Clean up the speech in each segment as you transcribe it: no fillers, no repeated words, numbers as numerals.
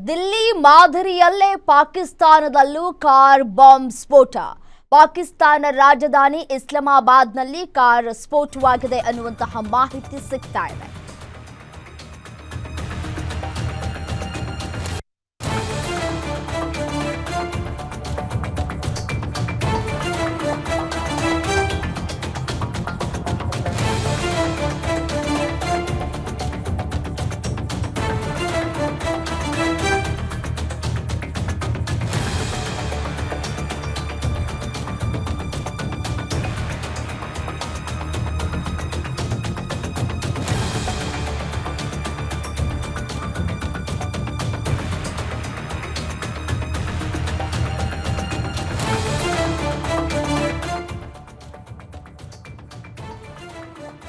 ದಿಲ್ಲಿ ಮಾದರಿಯಲ್ಲೇ ಪಾಕಿಸ್ತಾನದಲ್ಲೂ car bomb ಸ್ಫೋಟ. ಪಾಕಿಸ್ತಾನ ರಾಜಧಾನಿ ಇಸ್ಲಾಮಾಬಾದ್ನಲ್ಲಿ ಕಾರ್ ಸ್ಫೋಟವಾಗಿದೆ ಅನ್ನುವಂತಹ ಮಾಹಿತಿ ಸಿಗ್ತಾ ಇದೆ.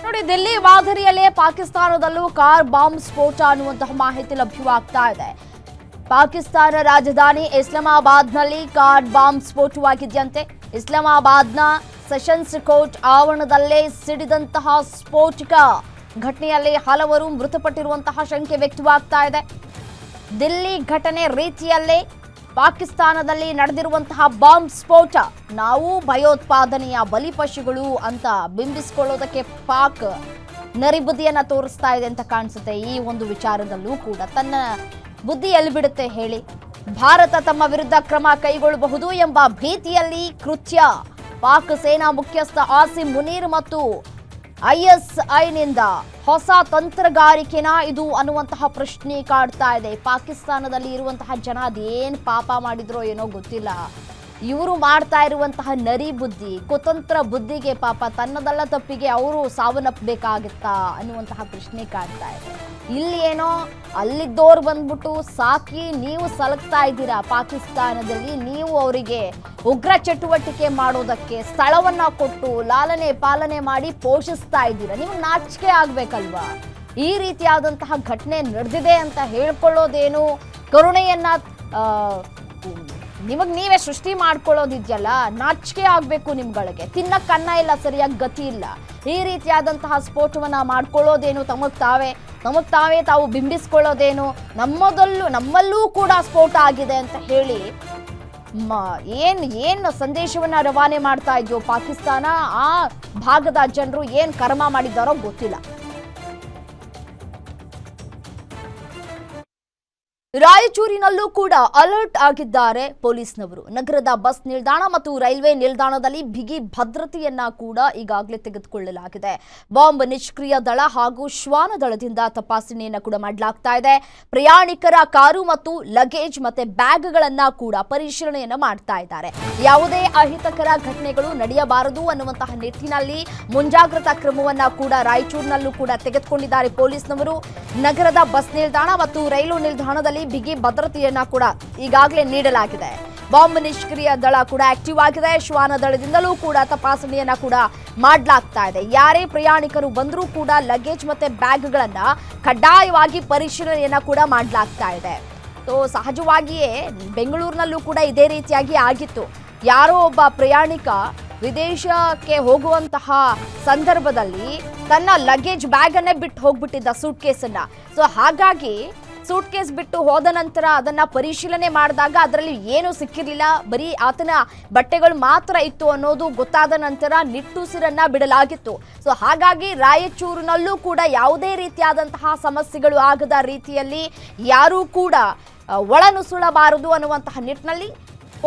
ನೋಡಿ, ದಿಲ್ಲಿ ಮಾದರಿಯಲ್ಲೇ ಪಾಕಿಸ್ತಾನದಲ್ಲೂ ಕಾರ್ ಬಾಂಬ್ ಸ್ಫೋಟ ಅನ್ನುವಂತಹ ಮಾಹಿತಿ ಲಭ್ಯವಾಗ್ತಾ ಇದೆ. ಪಾಕಿಸ್ತಾನ ರಾಜಧಾನಿ ಇಸ್ಲಾಮಾಬಾದ್ನಲ್ಲಿ ಕಾರ್ ಬಾಂಬ್ ಸ್ಫೋಟವಾಗಿದೆಯಂತೆ. ಇಸ್ಲಾಮಾಬಾದ್ನ ಸೆಷನ್ಸ್ ಕೋರ್ಟ್ ಆವರಣದಲ್ಲೇ ಸಿಡಿದಂತಹ ಸ್ಫೋಟಕ ಘಟನೆಯಲ್ಲಿ ಹಲವರು ಮೃತಪಟ್ಟಿರುವಂತಹ ಶಂಕೆ ವ್ಯಕ್ತವಾಗ್ತಾ ಇದೆ. ದಿಲ್ಲಿ ಘಟನೆ ರೀತಿಯಲ್ಲೇ ಪಾಕಿಸ್ತಾನದಲ್ಲಿ ನಡೆದಿರುವಂತಹ ಬಾಂಬ್ ಸ್ಫೋಟ, ನಾವು ಭಯೋತ್ಪಾದನೆಯ ಬಲಿಪಶುಗಳು ಅಂತ ಬಿಂಬಿಸಿಕೊಳ್ಳೋದಕ್ಕೆ ಪಾಕ್ ನರಿಬುದ್ಧಿಯನ್ನ ತೋರಿಸ್ತಾ ಇದೆ ಅಂತ ಕಾಣಿಸುತ್ತೆ. ಈ ಒಂದು ವಿಚಾರದಲ್ಲೂ ಕೂಡ ತನ್ನ ಬುದ್ಧಿ ಎಲ್ಲಿ ಬಿಡುತ್ತೆ ಹೇಳಿ? ಭಾರತ ತಮ್ಮ ವಿರುದ್ಧ ಕ್ರಮ ಕೈಗೊಳ್ಳಬಹುದು ಎಂಬ ಭೀತಿಯಲ್ಲಿ ಕೃತ್ಯ. ಪಾಕ್ ಸೇನಾ ಮುಖ್ಯಸ್ಥ ಆಸಿಮ್ ಮುನೀರ್ ಮತ್ತು ಐಎಸ್ಐನಿಂದ ಹೊಸ ತಂತ್ರಗಾರಿಕೆನ ಇದು ಅನ್ನುವಂತಹ ಪ್ರಶ್ನೆ ಕಾಡ್ತಾ ಇದೆ. ಪಾಕಿಸ್ತಾನದಲ್ಲಿ ಇರುವಂತಹ ಜನ ಅದೇನು ಪಾಪ ಮಾಡಿದ್ರೋ ಏನೋ ಗೊತ್ತಿಲ್ಲ, ಇವರು ಮಾಡ್ತಾ ಇರುವಂತಹ ನರಿ ಬುದ್ಧಿ, ಕುತಂತ್ರ ಬುದ್ಧಿಗೆ ಪಾಪ ತನ್ನದಲ್ಲ ತಪ್ಪಿಗೆ ಅವರು ಸಾವನ್ನಪ್ಪಬೇಕಾಗುತ್ತಾ ಅನ್ನುವಂತಹ ಪ್ರಶ್ನೆ ಕಾಡ್ತಾ ಇದೆ. ಇಲ್ಲಿ ಏನೋ ಅಲ್ಲಿದ್ದೋರು ಬಂದ್ಬಿಟ್ಟು ಸಾಕಿ ನೀವು ಸಲಗ್ತಾ ಇದ್ದೀರಾ ಪಾಕಿಸ್ತಾನದಲ್ಲಿ, ನೀವು ಅವರಿಗೆ ಉಗ್ರ ಚಟುವಟಿಕೆ ಮಾಡೋದಕ್ಕೆ ಸ್ಥಳವನ್ನ ಕೊಟ್ಟು ಲಾಲನೆ ಪಾಲನೆ ಮಾಡಿ ಪೋಷಿಸ್ತಾ ಇದ್ದೀರಾ. ನೀವು ನಾಚಿಕೆ ಆಗ್ಬೇಕಲ್ವಾ? ಈ ರೀತಿಯಾದಂತಹ ಘಟನೆ ನಡೆದಿದೆ ಅಂತ ಹೇಳ್ಕೊಳ್ಳೋದೇನು ಕರುಣೆಯನ್ನ ನಿಮಗ್ ನೀವೇ ಸೃಷ್ಟಿ ಮಾಡ್ಕೊಳ್ಳೋದಿದ್ಯಲ್ಲ, ನಾಚಿಕೆ ಆಗ್ಬೇಕು ನಿಮ್ಗಳಿಗೆ. ತಿನ್ನಕ್ ಅನ್ನ ಇಲ್ಲ, ಸರಿಯಾಗಿ ಗತಿ ಇಲ್ಲ. ಈ ರೀತಿಯಾದಂತಹ ಸ್ಫೋಟವನ್ನ ಮಾಡ್ಕೊಳ್ಳೋದೇನು ತಮಗ್ ತಾವೇ ತಾವು ಬಿಂಬಿಸ್ಕೊಳ್ಳೋದೇನು, ನಮ್ಮಲ್ಲೂ ಕೂಡ ಸ್ಫೋಟ ಆಗಿದೆ ಅಂತ ಹೇಳಿ ಏನ್ ಸಂದೇಶವನ್ನ ರವಾನೆ ಮಾಡ್ತಾ ಇದೆಯೋ ಪಾಕಿಸ್ತಾನ, ಆ ಭಾಗದ ಜನರು ಏನ್ ಕರ್ಮ ಮಾಡಿದ್ದಾರೋ ಗೊತ್ತಿಲ್ಲ. ರಾಯಚೂರಿನಲ್ಲೂ ಕೂಡ ಅಲರ್ಟ್ ಆಗಿದ್ದಾರೆ ಪೊಲೀಸ್ನವರು. ನಗರದ ಬಸ್ ನಿಲ್ದಾಣ ಮತ್ತು ರೈಲ್ವೆ ನಿಲ್ದಾಣದಲ್ಲಿ ಬಿಗಿ ಭದ್ರತೆಯನ್ನ ಕೂಡ ಈಗಾಗಲೇ ತೆಗೆದುಕೊಳ್ಳಲಾಗಿದೆ. ಬಾಂಬ್ ನಿಷ್ಕ್ರಿಯ ದಳ ಹಾಗೂ ಶ್ವಾನ ದಳದಿಂದ ತಪಾಸಣೆಯನ್ನ ಕೂಡ ಮಾಡಲಾಗ್ತಾ ಇದೆ. ಪ್ರಯಾಣಿಕರ ಕಾರು ಮತ್ತು ಲಗೇಜ್ ಮತ್ತೆ ಬ್ಯಾಗ್ಗಳನ್ನ ಕೂಡ ಪರಿಶೀಲನೆಯನ್ನ ಮಾಡ್ತಾ ಇದ್ದಾರೆ. ಯಾವುದೇ ಅಹಿತಕರ ಘಟನೆಗಳು ನಡೆಯಬಾರದು ಅನ್ನುವಂತಹ ನಿಟ್ಟಿನಲ್ಲಿ ಮುಂಜಾಗ್ರತಾ ಕ್ರಮವನ್ನ ಕೂಡ ರಾಯಚೂರಿನಲ್ಲೂ ಕೂಡ ತೆಗೆದುಕೊಂಡಿದ್ದಾರೆ ಪೊಲೀಸ್ನವರು. ನಗರದ ಬಸ್ ನಿಲ್ದಾಣ ಮತ್ತು ರೈಲು ನಿಲ್ದಾಣದಲ್ಲಿ ಬಿಗಿ ಭದ್ರತೆಯನ್ನ ಕೂಡ ಈಗಾಗಲೇ ನೀಡಲಾಗಿದೆ. ಬಾಂಬ್ ನಿಷ್ಕ್ರಿಯ ದಳ ಕೂಡ ಆಕ್ಟಿವ್ ಆಗಿದೆ. ಶ್ವಾನ ದಳದಿಂದಲೂ ಕೂಡ ತಪಾಸಣೆಯನ್ನ ಕೂಡ ಮಾಡಲಾಗ್ತಾ ಇದೆ. ಯಾರೇ ಪ್ರಯಾಣಿಕರು ಬಂದರೂ ಕೂಡ ಲಗೇಜ್ ಮತ್ತೆ ಬ್ಯಾಗ್ಗಳನ್ನ ಕಡ್ಡಾಯವಾಗಿ ಪರಿಶೀಲನೆಯನ್ನ ಕೂಡ ಮಾಡಲಾಗ್ತಾ ಇದೆ. ಸಹಜವಾಗಿಯೇ ಬೆಂಗಳೂರಿನಲ್ಲೂ ಕೂಡ ಇದೇ ರೀತಿಯಾಗಿ ಆಗಿತ್ತು. ಯಾರೋ ಒಬ್ಬ ಪ್ರಯಾಣಿಕ ವಿದೇಶಕ್ಕೆ ಹೋಗುವಂತಹ ಸಂದರ್ಭದಲ್ಲಿ ತನ್ನ ಲಗೇಜ್ ಬ್ಯಾಗ್ ಅನ್ನೇ ಬಿಟ್ಟು ಹೋಗ್ಬಿಟ್ಟಿದ್ದ, ಸೂಟ್ ಕೇಸನ್ನ. ಹಾಗಾಗಿ ಸೂಟ್ ಕೇಸ್ ಬಿಟ್ಟು ಹೋದ ನಂತರ ಅದನ್ನ ಪರಿಶೀಲನೆ ಮಾಡಿದಾಗ ಅದರಲ್ಲಿ ಏನೂ ಸಿಕ್ಕಿರಲಿಲ್ಲ, ಬರೀ ಆತನ ಬಟ್ಟೆಗಳು ಮಾತ್ರ ಇತ್ತು ಅನ್ನೋದು ಗೊತ್ತಾದ ನಂತರ ನಿಟ್ಟುಸಿರನ್ನ ಬಿಡಲಾಗಿತ್ತು. ಹಾಗಾಗಿ ರಾಯಚೂರಿನಲ್ಲೂ ಕೂಡ ಯಾವುದೇ ರೀತಿಯಾದಂತಹ ಸಮಸ್ಯೆಗಳು ಆಗದ ರೀತಿಯಲ್ಲಿ ಯಾರೂ ಕೂಡ ಒಳನುಸುಳಬಾರದು ಅನ್ನುವಂತಹ ನಿಟ್ಟಿನಲ್ಲಿ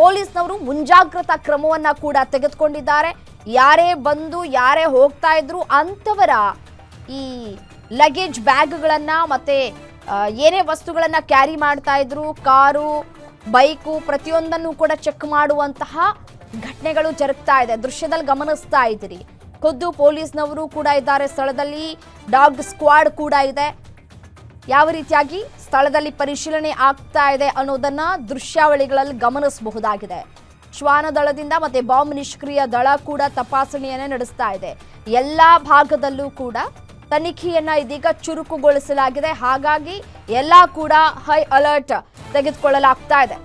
ಪೊಲೀಸ್ನವರು ಮುಂಜಾಗ್ರತಾ ಕ್ರಮವನ್ನ ಕೂಡ ತೆಗೆದುಕೊಂಡಿದ್ದಾರೆ. ಯಾರೇ ಬಂದು ಯಾರೇ ಹೋಗ್ತಾ ಇದ್ರು ಅಂತವರ ಈ ಲಗೇಜ್ ಬ್ಯಾಗ್ಗಳನ್ನ ಮತ್ತೆ ಏನೇ ವಸ್ತುಗಳನ್ನ ಕ್ಯಾರಿ ಮಾಡ್ತಾ ಇದ್ರು, ಕಾರು ಬೈಕು ಪ್ರತಿಯೊಂದನ್ನು ಕೂಡ ಚೆಕ್ ಮಾಡುವಂತಹ ಘಟನೆಗಳು ಜರುಗ್ತಾ ಇದೆ. ದೃಶ್ಯದಲ್ಲಿ ಗಮನಿಸ್ತಾ ಇದ್ದೀರಿ. ಖುದ್ದು ಪೊಲೀಸ್ನವರು ಕೂಡ ಇದ್ದಾರೆ ಸ್ಥಳದಲ್ಲಿ, ಡಾಗ್ ಸ್ಕ್ವಾಡ್ ಕೂಡ ಇದೆ. ಯಾವ ರೀತಿಯಾಗಿ ಸ್ಥಳದಲ್ಲಿ ಪರಿಶೀಲನೆ ಆಗ್ತಾ ಇದೆ ಅನ್ನೋದನ್ನ ದೃಶ್ಯಾವಳಿಗಳಲ್ಲಿ ಗಮನಿಸಬಹುದಾಗಿದೆ. ಶ್ವಾನ ದಳದಿಂದ ಮತ್ತೆ ಬಾಂಬ್ ನಿಷ್ಕ್ರಿಯ ದಳ ಕೂಡ ತಪಾಸಣೆಯನ್ನ ನಡೆಸ್ತಾ ಇದೆ. ಎಲ್ಲಾ ಭಾಗದಲ್ಲೂ ಕೂಡ ತನಿಖೆಯನ್ನ ಇದೀಗ ಚುರುಕುಗೊಳಿಸಲಾಗಿದೆ. ಹಾಗಾಗಿ ಎಲ್ಲ ಕೂಡ ಹೈ ಅಲರ್ಟ್ ತೆಗೆದುಕೊಳ್ಳಲಾಗ್ತಾ ಇದೆ.